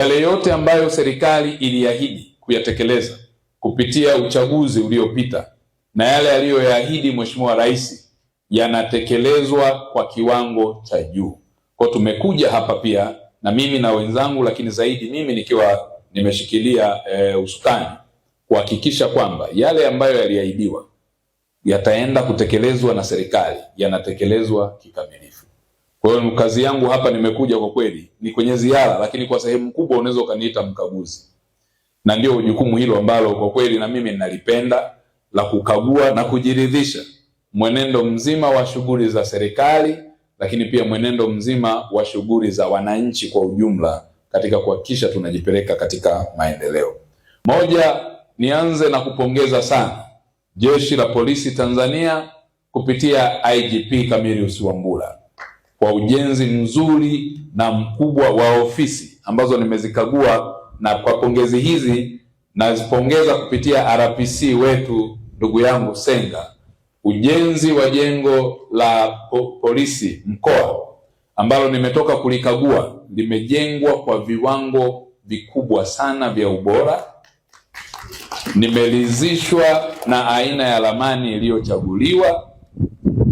Yale yote ambayo serikali iliahidi kuyatekeleza kupitia uchaguzi uliopita na yale aliyoyaahidi Mheshimiwa Rais yanatekelezwa kwa kiwango cha juu. Kwa tumekuja hapa pia na mimi na wenzangu, lakini zaidi mimi nikiwa nimeshikilia usukani kuhakikisha kwamba yale ambayo yaliahidiwa yataenda kutekelezwa na serikali yanatekelezwa kikamilifu. Kwa hiyo kazi yangu hapa nimekuja kwa kweli ni kwenye ziara, lakini kwa sehemu kubwa unaweza kaniita mkaguzi. Na ndio jukumu hilo ambalo kwa kweli na mimi ninalipenda, la kukagua na kujiridhisha mwenendo mzima wa shughuli za serikali, lakini pia mwenendo mzima wa shughuli za wananchi kwa ujumla katika kuhakikisha tunajipeleka katika maendeleo. Moja, nianze na kupongeza sana Jeshi la Polisi Tanzania kupitia IGP Camillus Wambura kwa ujenzi mzuri na mkubwa wa ofisi ambazo nimezikagua, na kwa pongezi hizi nazipongeza kupitia RPC wetu ndugu yangu Senga, ujenzi wa jengo la polisi mkoa ambalo nimetoka kulikagua limejengwa kwa viwango vikubwa sana vya ubora. Nimeridhishwa na aina ya ramani iliyochaguliwa,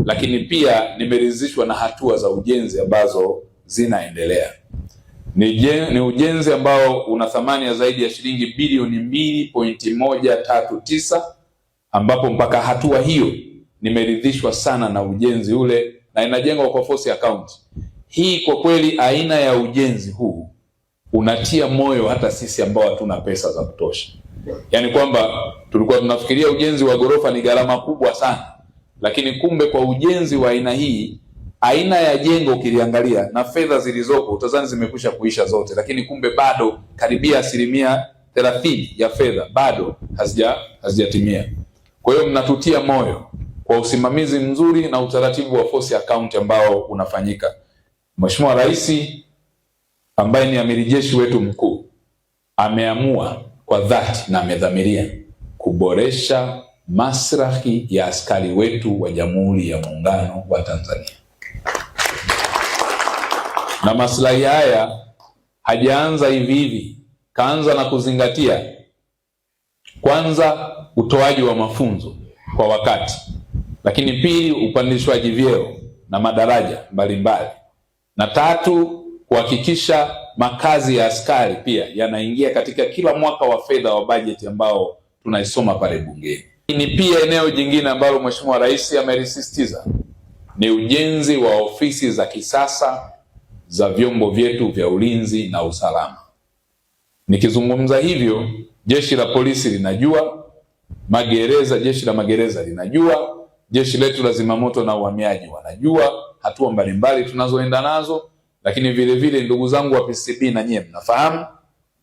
lakini pia nimeridhishwa na hatua za ujenzi ambazo zinaendelea. Ni ujenzi ambao una thamani ya zaidi ya shilingi bilioni 2.139, ambapo mpaka hatua hiyo nimeridhishwa sana na ujenzi ule, na inajengwa kwa force account. Hii kwa kweli aina ya ujenzi huu unatia moyo hata sisi ambao hatuna pesa za kutosha. Yaani kwamba tulikuwa tunafikiria ujenzi wa ghorofa ni gharama kubwa sana, lakini kumbe kwa ujenzi wa aina hii, aina ya jengo ukiliangalia na fedha zilizopo utazani zimekwisha kuisha zote, lakini kumbe bado karibia 30% ya fedha bado hazijatimia. Kwa hiyo mnatutia moyo kwa usimamizi mzuri na utaratibu wa force account ambao unafanyika. Mheshimiwa Rais ambaye ni amiri jeshi wetu mkuu ameamua kwa dhati na amedhamiria kuboresha maslahi ya askari wetu wa Jamhuri ya Muungano wa Tanzania. Na maslahi haya hajaanza hivi hivi, kaanza na kuzingatia kwanza utoaji wa mafunzo kwa wakati, lakini pili upandishwaji vyeo na madaraja mbalimbali, na tatu kuhakikisha makazi ya askari pia yanaingia katika kila mwaka wa fedha wa bajeti ambao tunaisoma pale bungeni. Ni pia eneo jingine ambalo Mheshimiwa Rais amerisisitiza ni ujenzi wa ofisi za kisasa za vyombo vyetu vya ulinzi na usalama. Nikizungumza hivyo, jeshi la polisi linajua, magereza, jeshi la magereza linajua, jeshi letu la zimamoto na uhamiaji wanajua hatua mbalimbali tunazoenda nazo, lakini vile vile ndugu zangu wa PCB na nyie mnafahamu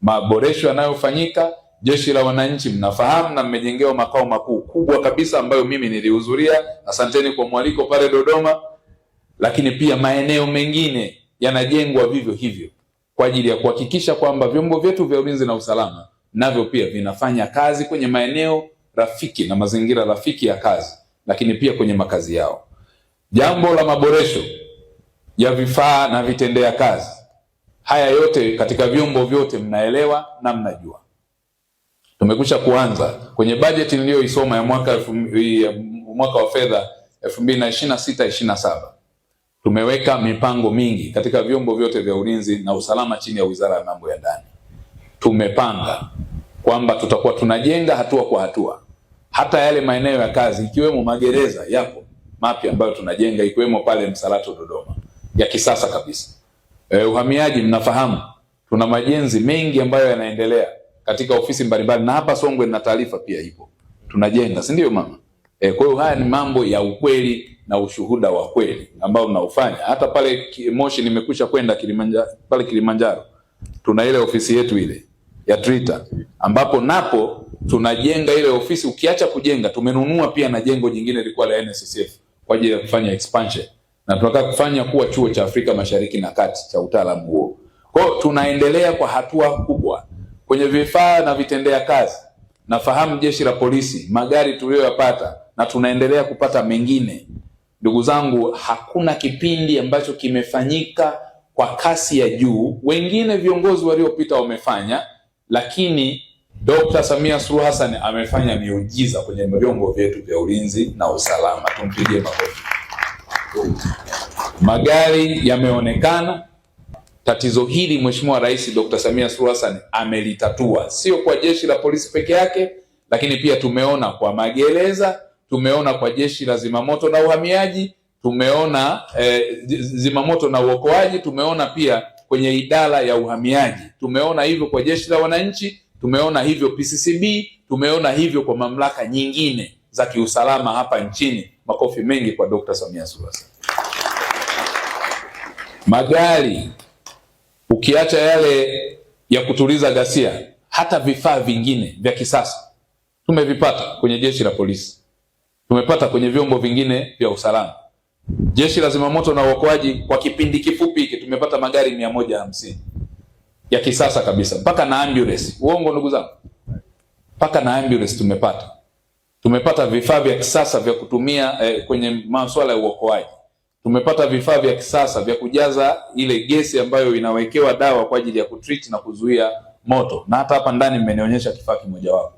maboresho yanayofanyika. Jeshi la wananchi mnafahamu na mmejengewa makao makuu kubwa kabisa ambayo mimi nilihudhuria. Asanteni kwa mwaliko pale Dodoma. Lakini pia maeneo mengine yanajengwa vivyo hivyo kwa ajili ya kuhakikisha kwamba vyombo vyetu vya ulinzi na usalama navyo pia vinafanya kazi kwenye maeneo rafiki na mazingira rafiki ya kazi, lakini pia kwenye makazi yao. Jambo la maboresho ya vifaa na vitendea kazi, haya yote katika vyombo vyote mnaelewa na mnajua. Tumekwisha kuanza kwenye bajeti niliyoisoma ya mwaka wa fedha 2026/27. Tumeweka mipango mingi katika vyombo vyote vya ulinzi na usalama chini ya Wizara ya Mambo ya Ndani. Tumepanga kwamba tutakuwa tunajenga hatua kwa hatua. Hata yale maeneo ya kazi ikiwemo magereza yapo mapya ambayo tunajenga, ikiwemo pale Msalato Dodoma ya kisasa kabisa. Uhamiaji mnafahamu tuna majenzi mengi ambayo yanaendelea katika ofisi mbalimbali, na hapa Songwe na taarifa pia ipo tunajenga, si ndio mama? Kwa hiyo haya ni mambo ya ukweli na ushuhuda wa kweli ambao mnaufanya. Hata pale Moshi nimekwisha kwenda Kilimanjaro tuna ile ofisi yetu ile ya Trita, ambapo napo tunajenga ile ofisi. Ukiacha kujenga, tumenunua pia na jengo jingine lilikuwa la NSSF kwa ajili ya kufanya expansion, na tunataka kufanya kuwa chuo cha Afrika Mashariki na Kati cha utaalamu huo. Kwa hiyo tunaendelea kwa hatua kubwa kwenye vifaa na vitendea kazi. Nafahamu jeshi la polisi magari tuliyoyapata na tunaendelea kupata mengine. Ndugu zangu, hakuna kipindi ambacho kimefanyika kwa kasi ya juu. Wengine viongozi waliopita wamefanya, lakini Dr. Samia Suluhu Hassan amefanya miujiza kwenye vyombo vyetu vya ulinzi na usalama. Tumpigie makofi. Magari yameonekana. Tatizo hili Mheshimiwa Rais Dr. Samia Suluhu Hassan amelitatua, sio kwa jeshi la polisi peke yake, lakini pia tumeona kwa magereza, tumeona kwa jeshi la zimamoto na uhamiaji, tumeona zimamoto na uokoaji, tumeona pia kwenye idara ya uhamiaji, tumeona hivyo kwa jeshi la wananchi, tumeona hivyo PCCB, tumeona hivyo kwa mamlaka nyingine za kiusalama hapa nchini. Makofi mengi kwa Dr. Samia Suluhu Hassan. Magari, ukiacha yale ya kutuliza ghasia, hata vifaa vingine vya kisasa tumevipata kwenye jeshi la polisi, tumepata kwenye vyombo vingine vya usalama. Jeshi la zimamoto na uokoaji kwa kipindi kifupi hiki tumepata magari 150 ya kisasa kabisa, mpaka na ambulance. Uongo ndugu zangu? Mpaka na ambulance tumepata. Tumepata vifaa vya kisasa vya kutumia kwenye masuala ya uokoaji. Tumepata vifaa vya kisasa vya kujaza ile gesi ambayo inawekewa dawa kwa ajili ya kutreat na kuzuia moto. Na hata hapa ndani mmenionyesha kifaa kimoja wapo.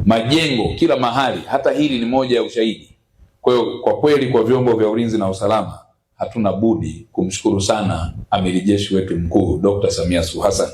Majengo kila mahali, hata hili ni moja ya ushahidi. Kwa hiyo kwa kweli kwa vyombo vya ulinzi na usalama hatuna budi kumshukuru sana Amiri Jeshi wetu mkuu Dr. Samia Suluhu Hassan.